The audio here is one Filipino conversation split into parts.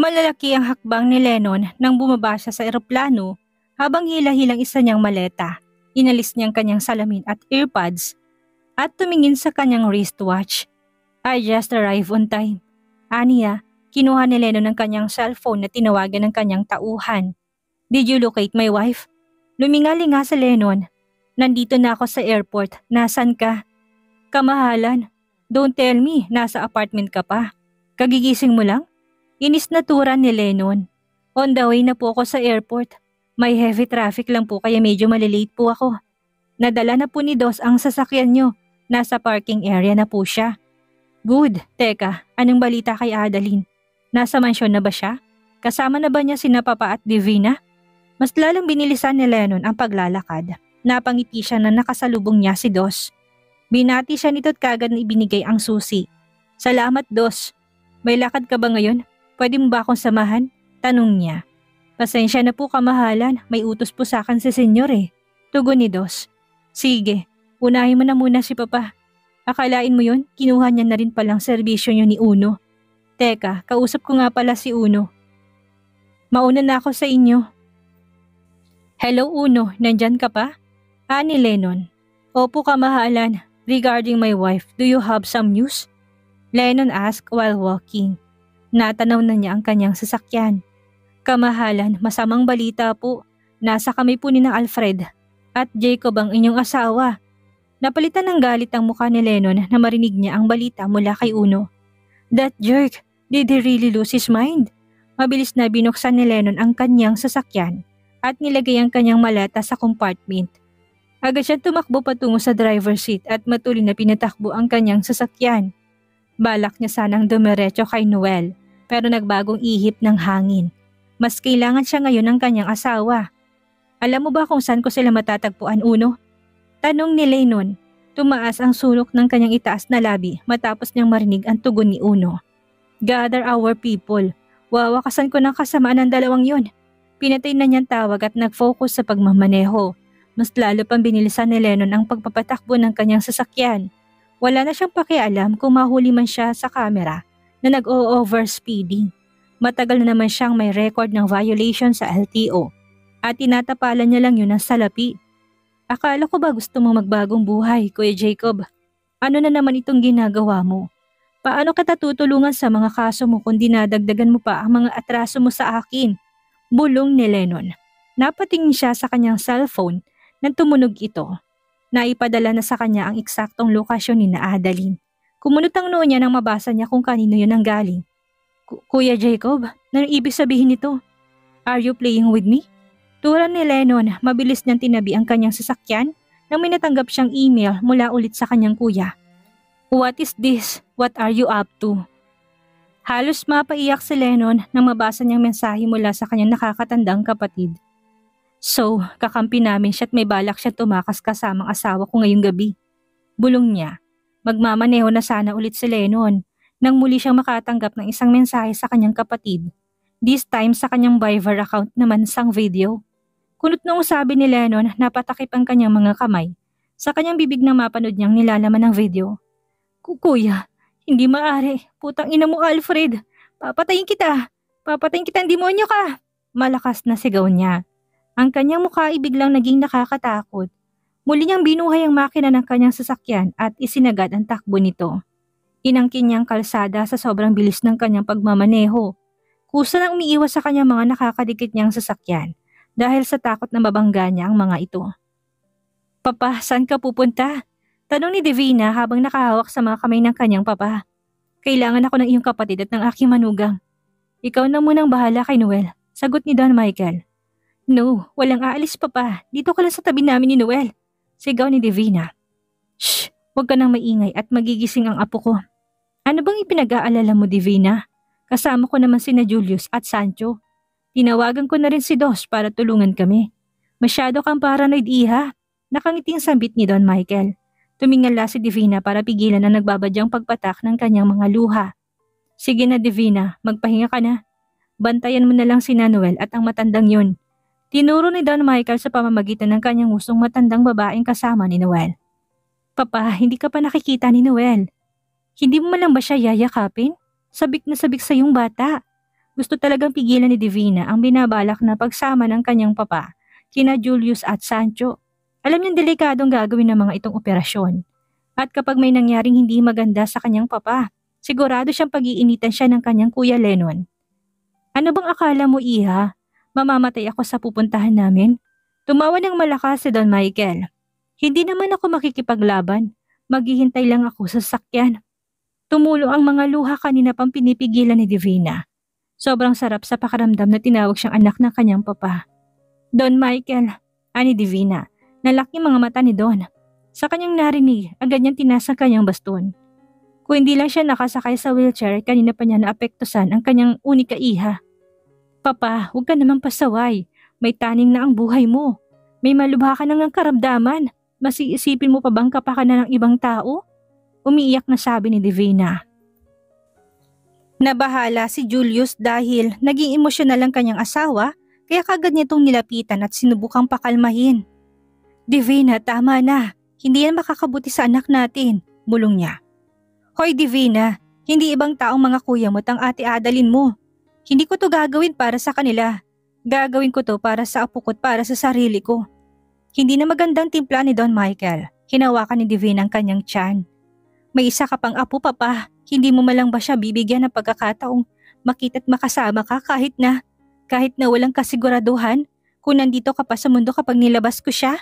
Malalaki ang hakbang ni Lennon nang bumaba siya sa eroplano habang hila-hilang isa niyang maleta. Inalis niyang kanyang salamin at earpods at tumingin sa kanyang wristwatch. I just arrived on time. Aniya, kinuha ni Lennon ang kanyang cellphone na tinawagan ng kanyang tauhan. Did you locate my wife? Lumingalinga sa Lennon. Nandito na ako sa airport. Nasaan ka? Kamahalan. Don't tell me, nasa apartment ka pa. Kagigising mo lang? Inis na tura ni Lennon. On the way na po ako sa airport. May heavy traffic lang po kaya medyo malilate po ako. Nadala na po ni Dos ang sasakyan nyo. Nasa parking area na po siya. Good. Teka, anong balita kay Adeline? Nasa mansyon na ba siya? Kasama na ba niya sina Papa at Divina? Mas lalong binilisan ni Lennon ang paglalakad. Napangiti siya na nakasalubong niya si Dos. Binati siya nito at kagad na ibinigay ang susi. Salamat, Dos. May lakad ka ba ngayon? Pwede mo ba akong samahan? Tanong niya. Pasensya na po kamahalan, may utos po sa akin si senyor eh. Tugon ni Dos. Sige, unahin mo na muna si Papa. Akalain mo yun, kinuha niya na rin palang serbisyo niyo ni Uno. Teka, kausap ko nga pala si Uno. Mauna na ako sa inyo. Hello Uno, nandyan ka pa? Ni Lennon. Opo kamahalan, regarding my wife, do you have some news? Lennon asked while walking. Natanaw na niya ang kanyang sasakyan. Kamahalan, masamang balita po. Nasa kamay po ni na Alfred at Jacob ang inyong asawa. Napalitan ng galit ang mukha ni Lennon na marinig niya ang balita mula kay Uno. That jerk, did he really lose his mind? Mabilis na binuksan ni Lennon ang kanyang sasakyan at nilagay ang kanyang maleta sa compartment. Agad siya tumakbo patungo sa driver's seat at matuloy na pinatakbo ang kanyang sasakyan. Balak niya sanang dumiretso kay Noel pero nagbagong ihip ng hangin. Mas kailangan siya ngayon ng kanyang asawa. Alam mo ba kung saan ko sila matatagpuan, Uno? Tanong ni Lennon. Tumaas ang sulok ng kanyang itaas na labi matapos niyang marinig ang tugon ni Uno. Gather our people. Wawakasan ko ng kasamaan ng dalawang yon. Pinatay na niyang tawag at nag-focus sa pagmamaneho. Mas lalo pang binilisan ni Lennon ang pagpapatakbo ng kanyang sasakyan. Wala na siyang pakialam kung mahuli man siya sa kamera na nag-o-overspeeding. Matagal na naman siyang may record ng violation sa LTO at tinatapalan niya lang yun ng salapi. Akala ko ba gusto mong magbagong buhay, Kuya Jacob? Ano na naman itong ginagawa mo? Paano kita tutulungan sa mga kaso mo kung dinadagdagan mo pa ang mga atraso mo sa akin? Bulong ni Lennon. Napatingin siya sa kanyang cellphone nang tumunog ito. Naipadala na sa kanya ang eksaktong lokasyon ni na Adeline. Kumunot ang noo niya nang mabasa niya kung kanino yun ang galing. Kuya Jacob, anong ibig sabihin nito? Are you playing with me? Tura ni Lennon, mabilis niyang tinabi ang kanyang sasakyan nang may natanggap siyang email mula ulit sa kanyang kuya. What is this? What are you up to? Halos mapaiyak si Lennon nang mabasa niyang mensahe mula sa kanyang nakakatandang kapatid. So, kakampi namin siya at may balak siya tumakas kasamang asawa ko ngayong gabi. Bulong niya. Magmamaneho na sana ulit si Lennon nang muli siyang makatanggap ng isang mensahe sa kanyang kapatid. This time sa kanyang Viber account naman sang video. Kunot nung sabi ni Lennon na patakip ang kanyang mga kamay. Sa kanyang bibig nang mapanood niyang nilalaman ng video. Kuya, hindi maaari. Putang ina mo Alfred. Papatayin kita. Papatayin kita, demonyo ka. Malakas na sigaw niya. Ang kanyang mukha ay biglang naging nakakatakot. Muli niyang binuhay ang makina ng kanyang sasakyan at isinagad ang takbo nito. Inangkin niyang kalsada sa sobrang bilis ng kanyang pagmamaneho. Kusa nang umiiwas sa kanyang mga nakakadikit niyang sasakyan dahil sa takot na mabangga niya ang mga ito. Papa, saan ka pupunta? Tanong ni Divina habang nakahawak sa mga kamay ng kanyang papa. Kailangan ako ng iyong kapatid at ng aking manugang. Ikaw na munang bahala kay Noel, sagot ni Don Michael. No, walang aalis papa. Dito ka lang sa tabi namin ni Noel. Sigaw ni Divina. Shh! Huwag ka nang maingay at magigising ang apo ko. Ano bang ipinag-aalala mo, Divina? Kasama ko naman sina Julius at Sancho. Tinawagan ko na rin si Dos para tulungan kami. Masyado kang paranoid, iha. Nakangiting sambit ni Don Michael. Tumingala si Divina para pigilan ang nagbabadyang pagpatak ng kanyang mga luha. Sige na Divina, magpahinga ka na. Bantayan mo na lang si Noel at ang matandang yun. Tinuro ni Don Michael sa pamamagitan ng kanyang usong matandang babaeng kasama ni Noel. Papa, hindi ka pa nakikita ni Noel. Hindi mo man lang ba siya yayakapin? Sabik na sabik sa iyong bata. Gusto talagang pigilan ni Divina ang binabalak na pagsama ng kanyang papa, kina Julius at Sancho. Alam niyang delikadong gagawin ng mga itong operasyon. At kapag may nangyaring hindi maganda sa kanyang papa, sigurado siyang pag-iinitan siya ng kanyang kuya Lennon. Ano bang akala mo, Iha? Mamamatay ako sa pupuntahan namin? Tumawa ng malakas si Don Michael. Hindi naman ako makikipaglaban. Maghihintay lang ako sa sasakyan. Tumulo ang mga luha kanina pang pinipigilan ni Divina. Sobrang sarap sa pakiramdam na tinawag siyang anak ng kanyang papa. Don Michael, ani Divina, nalaki mga mata ni Don. Sa kanyang narinig, agad niyang tinas ang kanyang baston. Kung hindi lang siya nakasakay sa wheelchair, kanina pa niya naapektusan ang kanyang unika iha. Papa, huwag ka naman pasaway. May taning na ang buhay mo. May malubha ka nang karamdaman. Masiisipin mo pa bang kapaka na ng ibang tao? Umiiyak na sabi ni Divina. Nabahala si Julius dahil naging emosyonal ang kanyang asawa kaya kagad niya itong nilapitan at sinubukang pakalmahin. Divina, tama na. Hindi yan makakabuti sa anak natin, bulong niya. Hoy Divina, hindi ibang taong mga kuya mo't ang ate Adalin mo. Hindi ko to gagawin para sa kanila. Gagawin ko to para sa apo ko't para sa sarili ko. Hindi na magandang timpla ni Don Michael. Hinawakan ni Divina ang kanyang tiyan. May isa ka pang apo, papa. Hindi mo malang ba siya bibigyan ng pagkakataong makita't makasama ka kahit na walang kasiguraduhan kung nandito ka pa sa mundo kapag nilabas ko siya?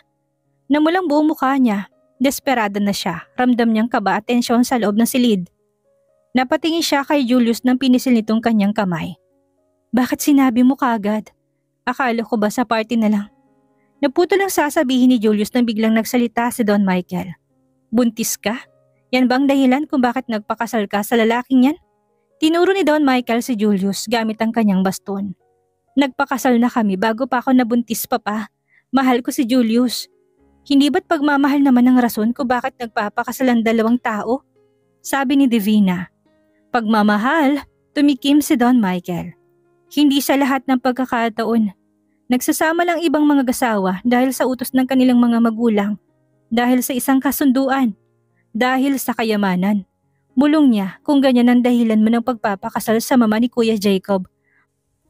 Namulang buong mukha niya. Desperada na siya. Ramdam niyang kaba at tensyon sa loob ng silid. Napatingin siya kay Julius nang pinisil nitong kanyang kamay. Bakit sinabi mo kagad? Akala ko ba sa party na lang? Naputo lang sasabihin ni Julius nang biglang nagsalita si Don Michael. Buntis ka? Yan bang dahilan kung bakit nagpakasal ka sa lalaking yan? Tinuro ni Don Michael si Julius gamit ang kanyang baston. Nagpakasal na kami bago pa ako nabuntis, papa. Mahal ko si Julius. Hindi ba't pagmamahal naman ang rason kung bakit nagpapakasal ang dalawang tao? Sabi ni Divina. Pagmamahal, tumikim si Don Michael. Hindi sa lahat ng pagkakataon. Nagsasama lang ibang mga gasawa dahil sa utos ng kanilang mga magulang. Dahil sa isang kasunduan. Dahil sa kayamanan. Bulong niya kung ganyan ang dahilan mo ng pagpapakasal sa mama ni Kuya Jacob.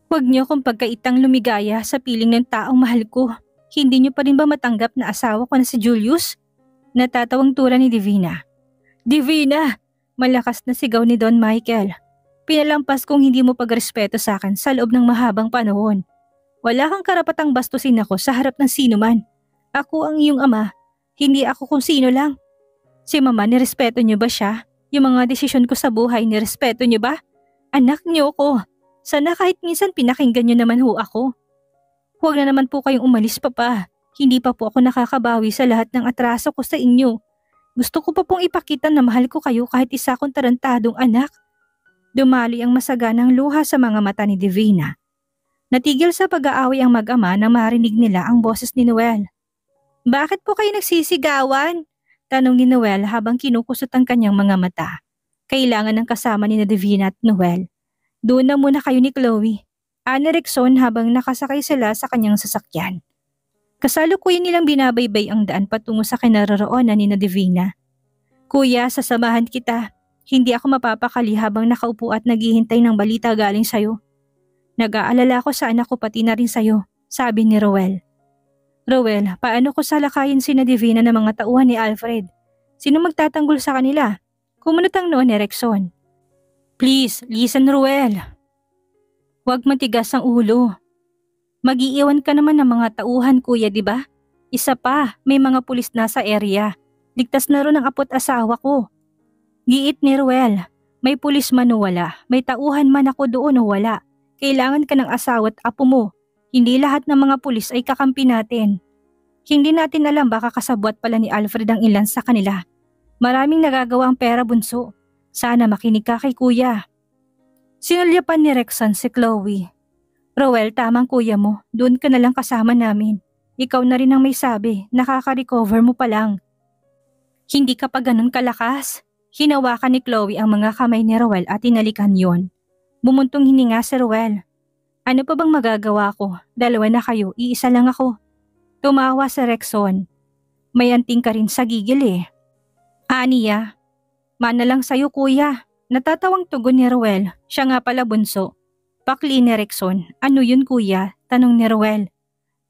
Huwag niyo kong pagkaitang lumigaya sa piling ng taong mahal ko. Hindi niyo pa rin ba matanggap na asawa ko na si Julius? Natatawang tura ni Divina. Divina! Malakas na sigaw ni Don Michael. Pinalampas kong hindi mo pagrespeto sa akin sa loob ng mahabang panahon. Wala kang karapatang bastusin ako sa harap ng sino man. Ako ang iyong ama, hindi ako kung sino lang. Si mama, nirespeto niyo ba siya? Yung mga desisyon ko sa buhay, nirespeto niyo ba? Anak niyo ko. Sana kahit minsan pinakinggan niyo naman ho ako. Huwag na naman po kayong umalis, papa. Hindi pa po ako nakakabawi sa lahat ng atraso ko sa inyo. Gusto ko pa pong ipakita na mahal ko kayo kahit isa kong tarantadong anak. Dumali ang masaganang luha sa mga mata ni Divina. Natigil sa pag-aaway ang mag-ama nang marinig nila ang boses ni Noel. Bakit po kayo nagsisigawan? Tanong ni Noel habang kinukusot ang kanyang mga mata. Kailangan ng kasama ni Divina at Noel. Doon na muna kayo ni Chloe. Ani Rexon habang nakasakay sila sa kanyang sasakyan. Kasalukuyan nilang binabaybay ang daan patungo sa kinaroroonan ni Divina. Kuya, sasamahan kita. Hindi ako mapapakali habang nakaupo at naghihintay ng balita galing sayo. Nag-aalala ko sa anak ko pati na rin sayo, sabi ni Roel. Roel, paano ko salakayin si Divina ng mga tauhan ni Alfred? Sino magtatanggol sa kanila? Kumunot ang noon ni Rexon. Please, listen Roel. Huwag matigas ang ulo. Mag-iiwan ka naman ng mga tauhan kuya, di ba? Isa pa, may mga pulis na sa area. Ligtas na ron ang apo't asawa ko. Giit ni Roel, may pulis man o wala, may tauhan man ako doon o wala. Kailangan ka ng asawa at apo mo. Hindi lahat ng mga pulis ay kakampi natin. Hindi natin alam baka kasabwat pala ni Alfred ang ilan sa kanila. Maraming nagagawa ang pera bunso. Sana makinig ka kay kuya. Sinulyapan ni Rexon si Chloe. Roel, tamang kuya mo. Doon ka na lang kasama namin. Ikaw na rin ang may sabi. Nakaka-recover mo pa lang. Hindi ka pa ganun kalakas. Hinawakan ni Chloe ang mga kamay ni Roel at inalikan yon. Bumuntong hininga si Roel. Ano pa bang magagawa ko? Dalawa na kayo, iisa lang ako. Tumawa si Rexon. May anting ka rin sa gigil eh. Aniya, mana lang sa'yo kuya. Natatawang tugon ni Ruel, siya nga pala bunso. Pakli ni Rexon, ano yun kuya? Tanong ni Ruel.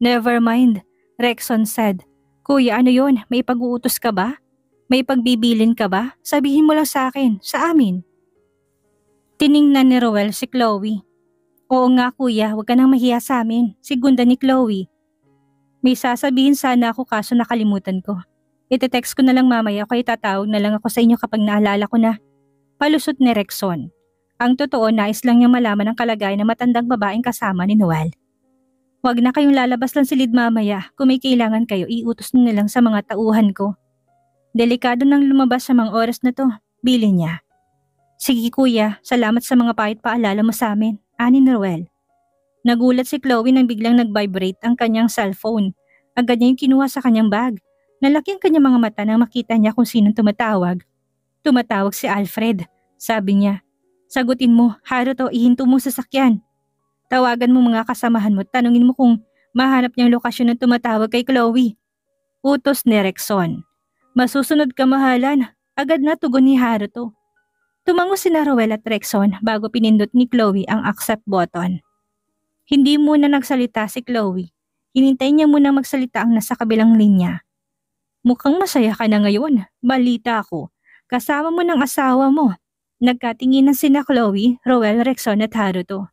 Never mind, Rexon said. Kuya ano yun, may pag-uutos ka ba? May pagbibilin ka ba? Sabihin mo lang sa akin, sa amin. Tiningnan ni Ruel si Chloe. Oo nga kuya, huwag ka nang mahiya sa amin, sigunda ni Chloe. May sasabihin sana ako kaso nakalimutan ko. Ite-text ko na lang mamaya o itatawag na lang ako sa inyo kapag naalala ko na. Palusot ni Rexon. Ang totoo, nais lang niya malaman ang kalagayan ng matandang babaeng kasama ni Noel. Huwag na kayong lalabas lang silid mamaya. Kung may kailangan kayo, iutos nyo na lang sa mga tauhan ko. Delikado nang lumabas sa mga oras na to, bilin niya. Sige kuya, salamat sa mga pahit paalala mo sa amin, ani ni Noel. Nagulat si Chloe nang biglang nag-vibrate ang kanyang cellphone. Agad niya yung kinuha sa kanyang bag. Nalaki ang kanyang mga mata nang makita niya kung sinong tumatawag. Tumatawag si Alfred, sabi niya. Sagutin mo, Haruto, ihinto mo sa sasakyan. Tawagan mo mga kasamahan mo at tanungin mo kung mahanap niyang lokasyon ng tumatawag kay Chloe. Utos ni Rexon. Masusunod ka mahalan, agad na tugon ni Haruto. Tumango si Ruel at Rexon bago pinindot ni Chloe ang accept button. Hindi muna nagsalita si Chloe. Hinintay niya muna magsalita ang nasa kabilang linya. Mukhang masaya ka na ngayon, balita ko. Kasama mo ng asawa mo. Nagkatinginan sina Chloe, Ruel, Rexon at Haruto.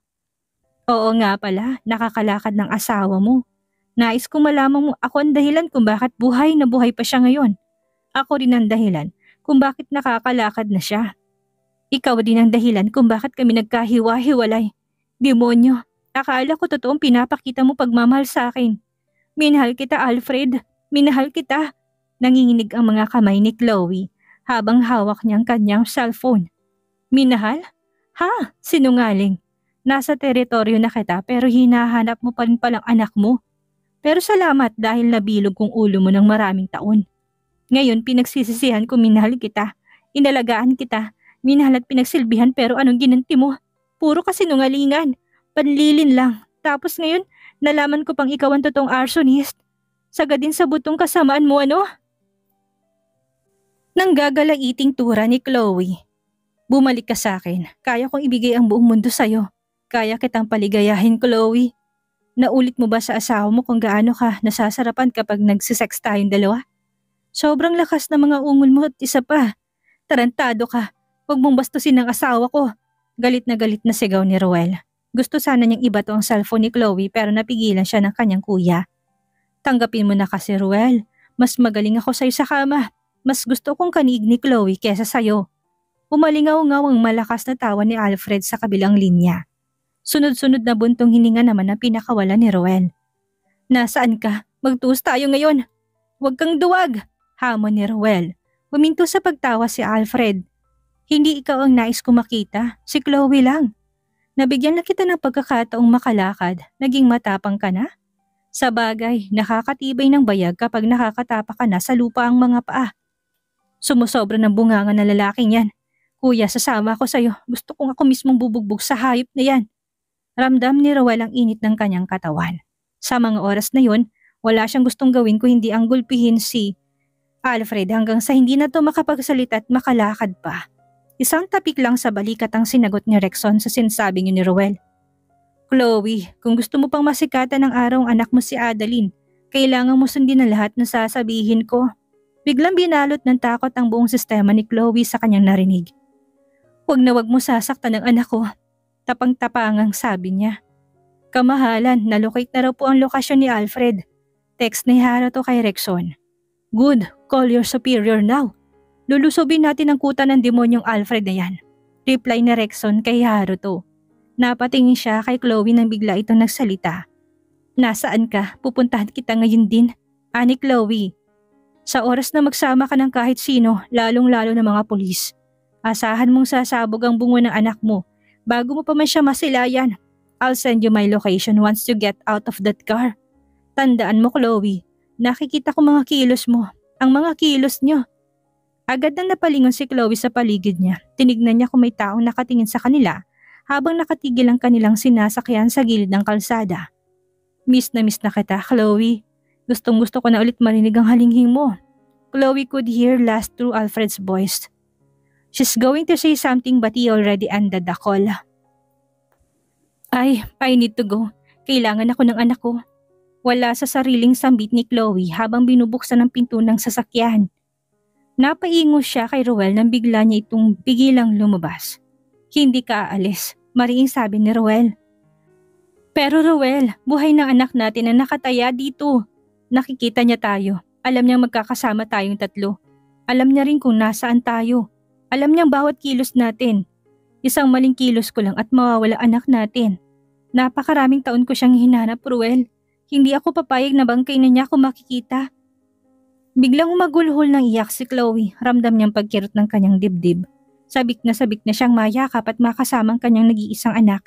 Oo nga pala, nakakalakad ng asawa mo. Nais kong malaman mo ako ang dahilan kung bakit buhay na buhay pa siya ngayon. Ako rin ang dahilan kung bakit nakakalakad na siya. Ikaw din ang dahilan kung bakit kami nagkahiwa-hiwalay. Demonyo, akala ko totoong pinapakita mo pagmamahal sa akin. Minahal kita, Alfred. Minahal kita. Nanginginig ang mga kamay ni Chloe habang hawak niya ang kanyang cellphone. Minahal? Ha? Sinungaling. Nasa teritoryo na kita pero hinahanap mo pa rin palang anak mo. Pero salamat dahil nabilog kong ulo mo ng maraming taon. Ngayon pinagsisisihan ko minahal kita. Inalagaan kita. Minahal at pinagsilbihan pero anong ginanti mo? Puro kasinungalingan. Panlilin lang. Tapos ngayon nalaman ko pang ikaw ang totoong arsonist. Sagad din sa butong kasamaan mo ano? Nanggagalagiting tura ni Chloe. Bumalik ka sa akin. Kaya kong ibigay ang buong mundo sa'yo. Kaya kitang paligayahin, Chloe. Naulit mo ba sa asawa mo kung gaano ka nasasarapan kapag nagsisex tayong dalawa? Sobrang lakas na mga ungol mo at isa pa. Tarantado ka. Huwag mong bastusin ang asawa ko. Galit na sigaw ni Ruel. Gusto sana niyang ibato ang cellphone ni Chloe pero napigilan siya ng kanyang kuya. Tanggapin mo na kasi Ruel. Mas magaling ako sa'yo sa kama. Mas gusto kong kaniig ni Chloe kesa sa'yo. Umalingaw-ngaw ang malakas na tawa ni Alfred sa kabilang linya. Sunod-sunod na buntong hininga naman ang pinakawala ni Ruel. Nasaan ka? Magtuos tayo ngayon. Huwag kang duwag, hamon ni Ruel. Huminto sa pagtawa si Alfred. Hindi ikaw ang nais ko makita, si Chloe lang. Nabigyan na kita ng pagkakataong makalakad, naging matapang ka na? Sa bagay, nakakatibay ng bayag kapag nakakatapa ka na sa lupa ang mga paa. Sumusobra ng bunganga na lalaking yan. Kuya, sasama ko sa'yo. Gusto kong ako mismong bubugbog sa hayop na yan. Ramdam ni Ruel ang init ng kanyang katawan. Sa mga oras na yun, wala siyang gustong gawin kung hindi ang gulpihin si Alfred hanggang sa hindi na to makapagsalita at makalakad pa. Isang tapik lang sa balikat ang sinagot ni Rexon sa sinasabi niyo ni Ruel. Chloe, kung gusto mo pang masikatan ng araw ang anak mo si Adeline, kailangan mo sundin ang lahat na sasabihin ko. Biglang binalot ng takot ang buong sistema ni Chloe sa kanyang narinig. Huwag na wag mo sasaktan ang anak ko. Tapang-tapangang sabi niya. Kamahalan, nalocate na raw po ang lokasyon ni Alfred. Text ni Haruto kay Rexon. Good, call your superior now. Lulusubin natin ang kuta ng demonyong Alfred na yan. Reply ni Rexon kay Haruto. Napatingin siya kay Chloe nang bigla itong nagsalita. Nasaan ka? Pupuntahan kita ngayon din. Ani Chloe. Sa oras na magsama ka ng kahit sino, lalong-lalo ng mga pulis. Asahan mong sasabog ang bungo ng anak mo. Bago mo pa man siya masilayan, I'll send you my location once you get out of that car. Tandaan mo Chloe, nakikita ko mga kilos mo, ang mga kilos niyo. Agad na napalingon si Chloe sa paligid niya. Tinignan niya kung may taong nakatingin sa kanila habang nakatigil ang kanilang sinasakyan sa gilid ng kalsada. Miss na kita, Chloe. Gustong gusto ko na ulit marinig ang halinghing mo. Chloe could hear last through Alfred's voice. She's going to say something but he already ended the call. I need to go. Kailangan ako ng anak ko. Wala sa sariling sambit ni Chloe habang binubuksan ang pinto ng sasakyan. Napaingo siya kay Ruel nang bigla niya itong bigilang lumabas. Hindi ka aalis, mariing sabi ni Ruel. Pero Ruel, buhay ng anak natin na nakataya dito. Nakikita niya tayo. Alam niyang magkakasama tayong tatlo. Alam niya rin kung nasaan tayo. Alam niyang bawat kilos natin. Isang maling kilos ko lang at mawawala anak natin. Napakaraming taon ko siyang hinanap, Ruel. Hindi ako papayag na bangkay na niya kung makikita. Biglang umagulhol ng iyak si Chloe. Ramdam niyang pagkirot ng kanyang dibdib. Sabik na siyang mayakap at makasamang kanyang nag-iisang anak.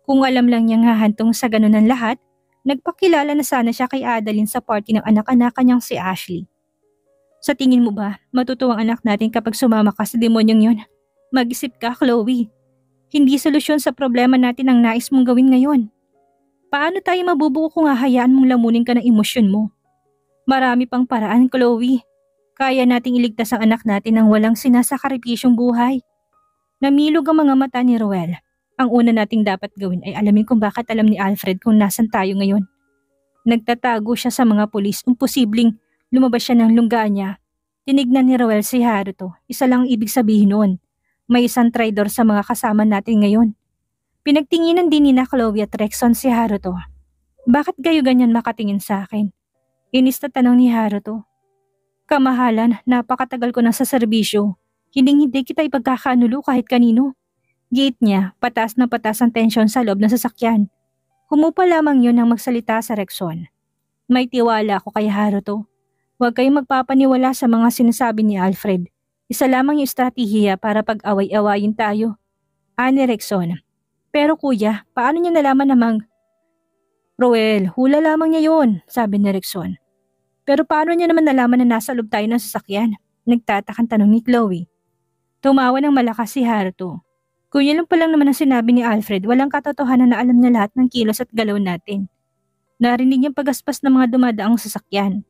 Kung alam lang niyang hahantong sa ganun ang lahat, nagpakilala na sana siya kay Adeline sa party ng anak-anak niyang si Ashley. Sa tingin mo ba, matutuwang anak natin kapag sumama ka sa demonyong yun? Mag-isip ka, Chloe. Hindi solusyon sa problema natin ang nais mong gawin ngayon. Paano tayo mabubuo kung hahayaan mong lamunin ka ng emosyon mo? Marami pang paraan, Chloe. Kaya nating iligtas ang anak natin ng walang sinasakripisyong buhay. Namilog ang mga mata ni Ruel. Ang una nating dapat gawin ay alamin kung bakit alam ni Alfred kung nasan tayo ngayon. Nagtatago siya sa mga pulis. Imposibleng lumabas siya ng lungga niya. Tinignan ni Ruel si Haruto. Isa lang ang ibig sabihin noon. May isang traidor sa mga kasama natin ngayon. Pinagtinginan din ni na Chloe at Rexon si Haruto. Bakit kayo ganyan makatingin sa akin? Inis na tanong ni Haruto. Kamahalan, napakatagal ko na sa serbisyo. Hindi kita ipagkakanulo kahit kanino. Gate niya, patas na patas ang tensyon sa loob ng sasakyan. Humupa lamang yun nang magsalita sa Rexon. May tiwala ako kay Haruto. Huwag kayong magpapaniwala sa mga sinasabi ni Alfred. Isa lamang yung estratehiya para pag-away-awayin tayo. Ani Rexon. Pero kuya, paano niya nalaman namang... Ruel, hula lamang niya yun, sabi ni Rexon. Pero paano niya naman nalaman na nasa loob tayo ng sasakyan? Nagtatakang tanong ni Chloe. Tumawa ng malakas si Haruto. Kung yun lang palang naman ang sinabi ni Alfred, walang katotohanan na alam niya lahat ng kilos at galaw natin. Narinig niyang pagaspas ng mga dumadaang sasakyan.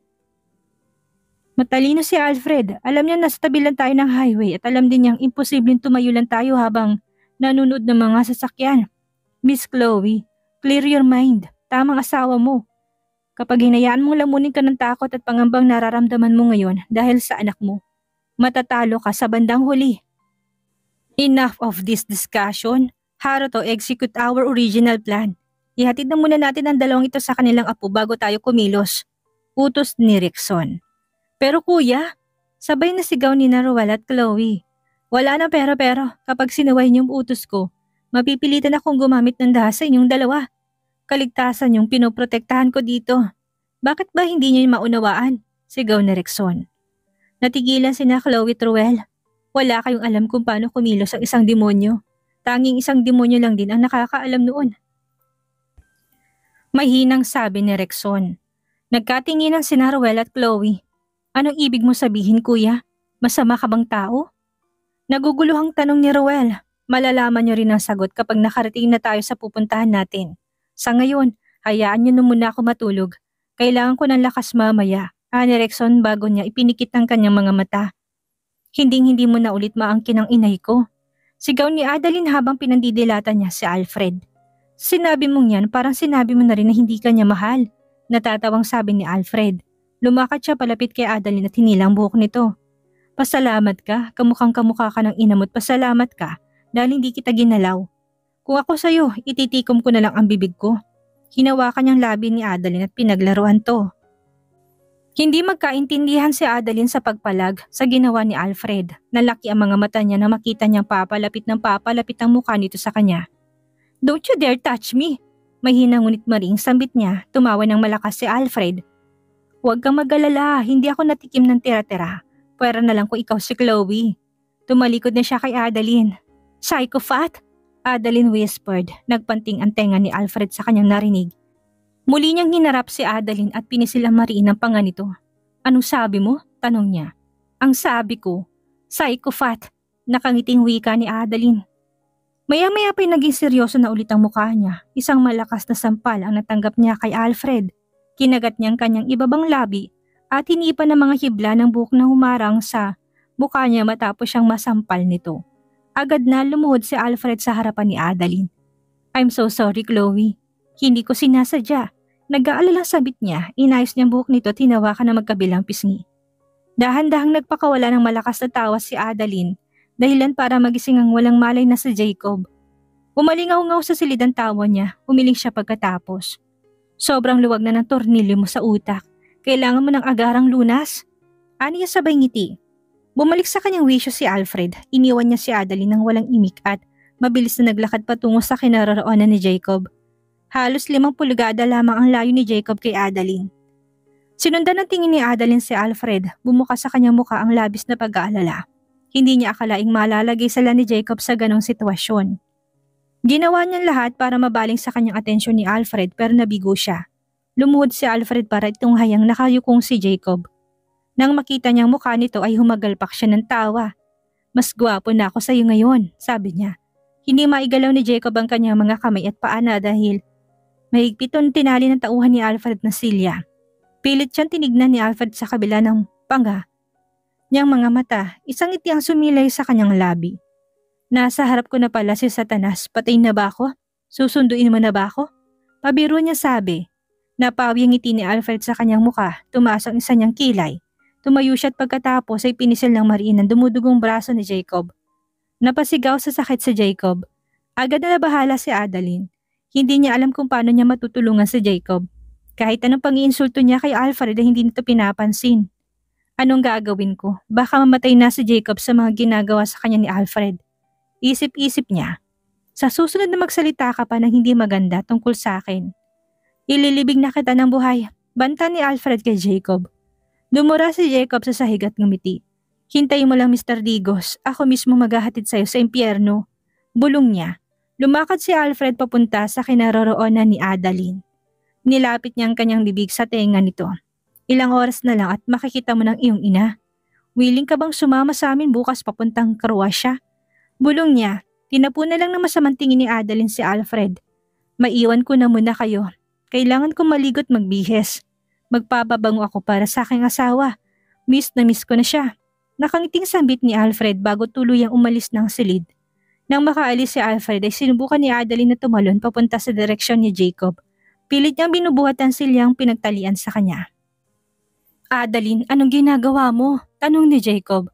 Matalino si Alfred. Alam niya nasa tabi lang tayo ng highway at alam din niyang imposibleng tumayo lang tayo habang nanonood ng mga sasakyan. Miss Chloe, clear your mind. Tamang asawa mo. Kapag hinayaan mong lamunin ka ng takot at pangambang nararamdaman mo ngayon dahil sa anak mo, matatalo ka sa bandang huli. Enough of this discussion. Haruto, execute our original plan. Ihatid na muna natin ang dalawang ito sa kanilang apo bago tayo kumilos. Utos ni Rexon. Pero kuya, sabay na sigaw ni Ruel at Chloe. Wala na pero kapag sinaway niyong utos ko, mapipilitan akong gumamit ng dahas sa inyong dalawa. Kaligtasan yung pinoprotektahan ko dito. Bakit ba hindi niyo maunawaan? Sigaw ni Rexon. Natigilan sina Chloe at Ruel. Wala kayong alam kung paano kumilos ang isang demonyo. Tanging isang demonyo lang din ang nakakaalam noon. Mahinang sabi ni Rexon. Nagkatinginan sina Ruel at Chloe. Anong ibig mo sabihin, kuya? Masama ka bang tao? Naguguluhang tanong ni Ruel. Malalaman niyo rin ang sagot kapag nakarating na tayo sa pupuntahan natin. Sa ngayon, hayaan niyo na muna ako matulog. Kailangan ko ng lakas mamaya. Ani Rexon bago niya ipinikit ang kanyang mga mata. Hindi mo na ulit maangkin ang inay ko. Sigaw ni Adeline habang pinandidilatan niya si Alfred. Sinabi mong yan, parang sinabi mo na rin na hindi ka niya mahal. Natatawang sabi ni Alfred. Lumakad siya palapit kay Adeline at hinilang buhok nito. Pasalamat ka, kamukhang kamukha ka ng inamot. Pasalamat ka dahil hindi kita ginalaw. Kung ako sa'yo, ititikom ko na lang ang bibig ko. Hinawakan niyang labi ni Adeline at pinaglaruan to. Hindi magkaintindihan si Adeline sa pagpalag sa ginawa ni Alfred. Nalaki ang mga mata niya na makita niyang papalapit ang mukha nito sa kanya. Don't you dare touch me! Mahina ngunit maring sambit niya, tumawa ng malakas si Alfred. Huwag kang mag-alala, hindi ako natikim ng tira-tira. Pwera na lang kung ikaw si Chloe. Tumalikod na siya kay Adeline. Psychopath! Adeline whispered, nagpanting ang tenga ni Alfred sa kanyang narinig. Muli niyang hinarap si Adeline at pinisil ang mariin ng panga nito. Anong sabi mo? Tanong niya. Ang sabi ko, psychopath, nakangiting wika ni Adeline. Maya-maya pa'y naging seryoso na ulit ang mukha niya. Isang malakas na sampal ang natanggap niya kay Alfred. Kinagat niya ang kanyang ibabang labi at hinipan ng mga hibla ng buhok na humarang sa mukha niya matapos siyang masampal nito. Agad na lumuhod si Alfred sa harapan ni Adeline. "I'm so sorry, Chloe. Hindi ko sinasadya." Nag-aalala sabit niya, inayos niyang buhok nito at hinawakan ng magkabilang pisngi. Dahan-dahang nagpakawala ng malakas na tawa si Adeline, dahilan para magising ang walang malay na si Jacob. Umalingaw-ngaw sa silid ang tawa niya, umiling siya pagkatapos. "Sobrang luwag na ng tornilyo mo sa utak. Kailangan mo ng agarang lunas." Aniya sabay ngiti. Bumalik sa kanyang wisyo si Alfred, iniwan niya si Adeline ng walang imik at mabilis na naglakad patungo sa kinaroroonan ni Jacob. Halos 5 pulgada lamang ang layo ni Jacob kay Adeline. Sinundan ng tingin ni Adeline si Alfred, bumukas sa kanyang muka ang labis na pag-aalala. Hindi niya akalaing malalagay sila ni Jacob sa ganong sitwasyon. Ginawa niyang lahat para mabaling sa kanyang atensyon ni Alfred pero nabigo siya. Lumuhod si Alfred para itunghayang nakayukong si Jacob. Nang makita niyang mukha nito ay humagalpak siya ng tawa. "Mas gwapo na ako sa iyo ngayon," sabi niya. Hindi maigalaw ni Jacob ang kanyang mga kamay at paa na dahil mahigpit ang tinali ng tauhan ni Alfred na silya. Pilit siyang tinignan ni Alfred sa kabila ng panga niyang mga mata, isang ngiti ang sumilay sa kanyang labi. "Nasa harap ko na pala si Satanas, patay na ba ako? Susunduin mo na ba ako?" Pabiro niya sabi. Napawi ang ngiti ni Alfred sa kanyang muka, tumaas ang isa niyang kilay. Tumayo siya at pagkatapos ay pinisil ng mariin ang dumudugong braso ni Jacob. Napasigaw sa sakit si Jacob. Agad na nabahala si Adeline. Hindi niya alam kung paano niya matutulungan si Jacob. Kahit anong pang-iinsulto niya kay Alfred ay hindi nito pinapansin. Anong gagawin ko? Baka mamatay na si Jacob sa mga ginagawa sa kanya ni Alfred. Isip-isip niya. Sa susunod na magsalita ka pa ng hindi maganda tungkol sa akin. Ililibing na kita ng buhay, banta ni Alfred kay Jacob. Dumura si Jacob sa sahig at ngumiti. "Hintayin mo lang, Mr. Digos. Ako mismo maghahatid sa'yo sa impyerno." Bulong niya. Lumakad si Alfred papunta sa kinaroroonan ni Adeline. Nilapit niya ang kanyang bibig sa tenga nito. "Ilang oras na lang at makikita mo ng iyong ina. Willing ka bang sumama sa amin bukas papuntang Croatia?" Bulong niya. Tinapo na lang ng masamang tingin ni Adeline si Alfred. "Maiwan ko na muna kayo. Kailangan kong maligot magbihes. Magpapabango ako para sa aking asawa. Miss na miss ko na siya." Nakangiting sambit ni Alfred bago tuluyang umalis ng silid. Nang makaalis si Alfred ay sinubukan ni Adeline na tumalon papunta sa direksyon ni Jacob. Pilit niyang binubuhat ang silyang pinagtalian sa kanya. "Adeline, anong ginagawa mo?" tanong ni Jacob.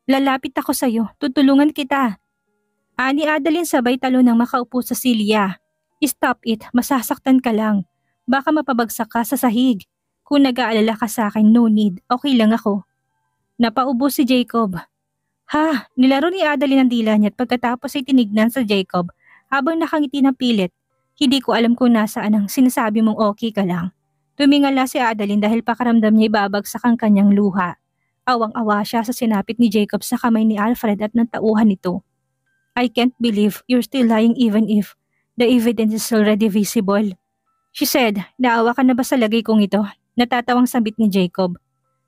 "Lalapit ako sa iyo, tutulungan kita." Ani Adeline sabay talon nang makaupo sa silya. "Stop it, masasaktan ka lang. Baka mapabagsak ka sa sahig. Kung nag-aalala ka sa akin, no need, okay lang ako." Napaubo si Jacob. Nilaro ni Adeline ang dila niya at pagkatapos ay tinignan sa Jacob habang nakangiti ng pilit. "Hindi ko alam kung nasaan ang sinasabi mong okay ka lang." Tumingala si Adeline dahil pakaramdam niya ibabagsak ang kanyang luha. Awang-awa siya sa sinapit ni Jacob sa kamay ni Alfred at ng tauhan nito. "I can't believe you're still lying even if the evidence is already visible," she said. "Naawa ka na ba sa lagay kong ito?" Natatawang sambit ni Jacob.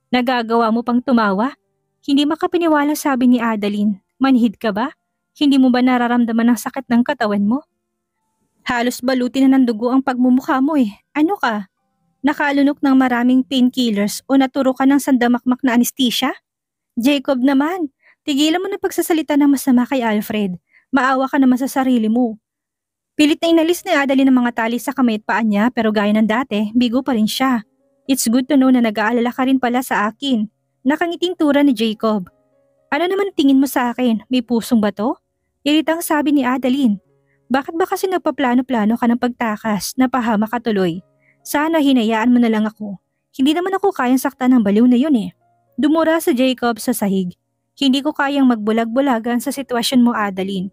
"Nagagawa mo pang tumawa?" Hindi makapiniwala sabi ni Adeline. "Manhid ka ba? Hindi mo ba nararamdaman ang sakit ng katawan mo? Halos balutin na ng dugo ang pagmumukha mo eh. Ano ka? Nakalunok ng maraming painkillers o naturo ka ng sandamakmak na anesthesia?" "Jacob naman, tigilan mo na pagsasalita ng masama kay Alfred. Maawa ka naman sa sarili mo." Pilit na inalis ni Adeline ang mga tali sa kamay at paa niya pero gaya ng dati, bigo pa rin siya. "It's good to know na nag-aalala ka rin pala sa akin." Nakangiting tura ni Jacob. "Ano naman tingin mo sa akin? May pusong ba to?" Iritang sabi ni Adeline. "Bakit ba kasi nagpaplano-plano ka ng pagtakas? Napahama ka tuloy. Sana hinayaan mo na lang ako. Hindi naman ako kayang saktan ng baliw na yun eh." Dumura si Jacob sa sahig. "Hindi ko kayang magbulag-bulagan sa sitwasyon mo, Adeline.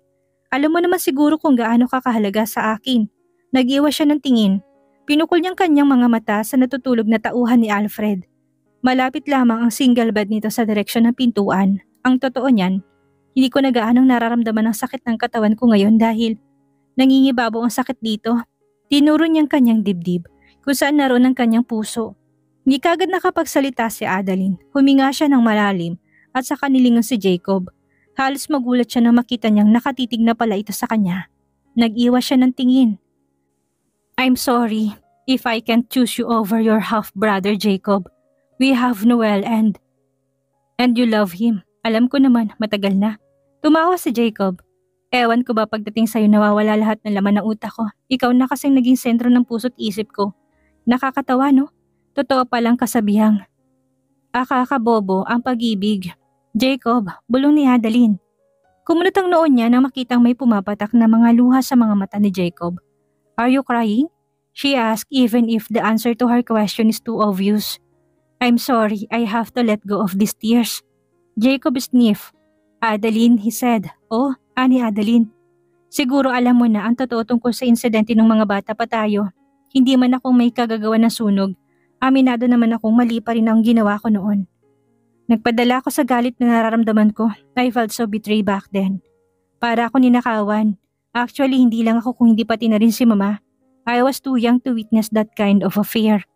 Alam mo naman siguro kung gaano ka kahalaga sa akin." Nag-iwas siya ng tingin. Pinukol niyang kanyang mga mata sa natutulog na tauhan ni Alfred. Malapit lamang ang single bed nito sa direksyon ng pintuan. Ang totoo niyan, hindi ko na gaanong nararamdaman ang sakit ng katawan ko ngayon dahil nangingibabaw ang sakit dito. Tinuro niyang kanyang dibdib kung saan naroon ang kanyang puso. Hindi kagad nakapagsalita si Adeline. Huminga siya ng malalim at saka nilingon si Jacob. Halos magulat siya nang makita niyang nakatitig na pala ito sa kanya. Nag-iwas siya ng tingin. I'm sorry if I can't choose you over your half-brother Jacob. We have Noel and you love him. Alam ko naman, matagal na. Tumawa si Jacob. Ewan ko ba pagdating sa'yo nawawala lahat ng laman ng utak ko. Ikaw na kasing naging sentro ng puso't isip ko. Nakakatawa no? Totoo palang kasabihang. Akakabobo ang pag-ibig. Jacob, bulong ni Adeline. Kumunot ang noon niya nang makitang may pumapatak na mga luha sa mga mata ni Jacob. Are you crying? She asked even if the answer to her question is too obvious. I'm sorry, I have to let go of these tears. Jacob sniffed. Adeline, he said. Oh, ani Adeline. Siguro alam mo na ang totoo tungkol sa insidente ng mga bata pa tayo. Hindi man ako may kagagawa ng sunog. Aminado naman akong mali pa rin ang ginawa ko noon. Nagpadala ako sa galit na nararamdaman ko. I felt so betrayed back then. Para ako ninakawan. Actually, hindi lang ako kung hindi pati na rin si Mama. I was too young to witness that kind of affair.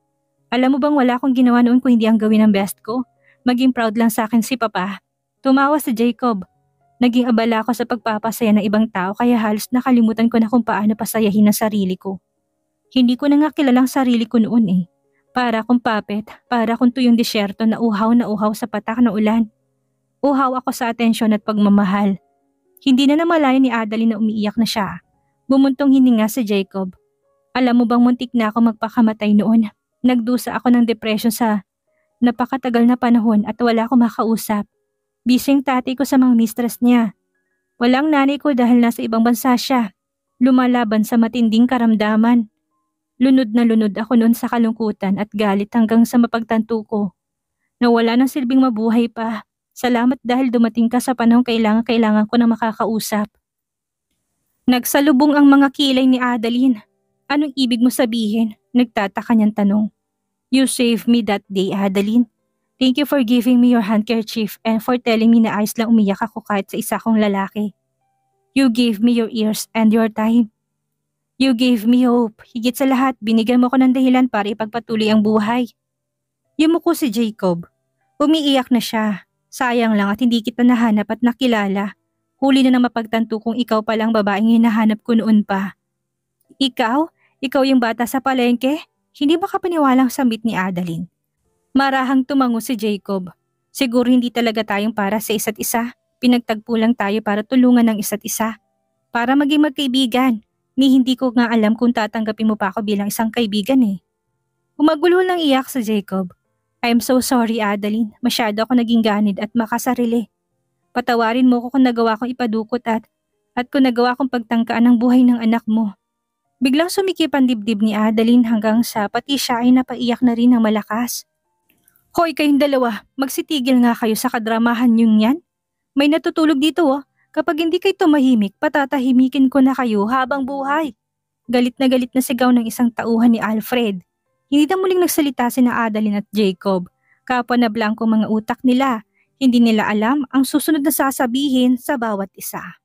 Alam mo bang wala akong ginawa noon kung hindi ang gawin ng best ko? Maging proud lang sa akin si Papa. Tumawa si Jacob. Naging abala ako sa pagpapasaya ng ibang tao kaya halos nakalimutan ko na kung paano pasayahin ang sarili ko. Hindi ko na nga kilalang sarili ko noon eh. Para akong puppet, para akong tuyong disyerto na uhaw sa patak na ulan. Uhaw ako sa atensyon at pagmamahal. Hindi na namalayan ni Adeline na umiiyak na siya. Bumuntong hininga si Jacob. Alam mo bang muntik na ako magpakamatay noon? Nagdusa ako ng depression sa napakatagal na panahon at wala akong makausap. Bising tatay ko sa mga mistress niya. Walang nanay ko dahil nasa ibang bansa siya. Lumalaban sa matinding karamdaman. Lunod na lunod ako noon sa kalungkutan at galit hanggang sa mapagtanto ko. Nawala ng silbing mabuhay pa. Salamat dahil dumating ka sa panahong kailangan ko na makakausap. Nagsalubong ang mga kilay ni Adeline. Anong ibig mo sabihin? Nagtataka niyang tanong. You saved me that day, Adeline. Thank you for giving me your handkerchief and for telling me na ayos lang umiyak ako kahit sa isa kong lalaki. You gave me your ears and your time. You gave me hope. Higit sa lahat, binigyan mo ko ng dahilan para ipagpatuloy ang buhay. Yumuko si Jacob. Umiiyak na siya. Sayang lang at hindi kita nahanap at nakilala. Huli na nang mapagtanto kung ikaw palang babaeng hinahanap ko noon pa. Ikaw? Ikaw yung bata sa palengke? Hindi ba kapaniwalang sambit ni Adeline? Marahang tumango si Jacob. Siguro hindi talaga tayong para sa isa't isa. Pinagtagpo lang tayo para tulungan ng isa't isa. Para maging magkaibigan. Ni hindi ko nga alam kung tatanggapin mo pa ako bilang isang kaibigan eh. Umagulo lang iyak si Jacob. I'm so sorry Adeline. Masyado ako naging ganid at makasarili. Patawarin mo ko kung nagawa kong ipadukot at kung nagawa kong pagtangkaan ng buhay ng anak mo. Biglang sumikip ang dibdib ni Adeline hanggang sa pati siya ay napaiyak na rin ng malakas. Hoy kayong dalawa, magsitigil nga kayo sa kadramahan niyong yan. May natutulog dito oh. Kapag hindi kayo tumahimik, patatahimikin ko na kayo habang buhay. Galit na sigaw ng isang tauhan ni Alfred. Hindi na muling nagsalita sina Adeline at Jacob. Kapwa na blanko mga utak nila. Hindi nila alam ang susunod na sasabihin sa bawat isa.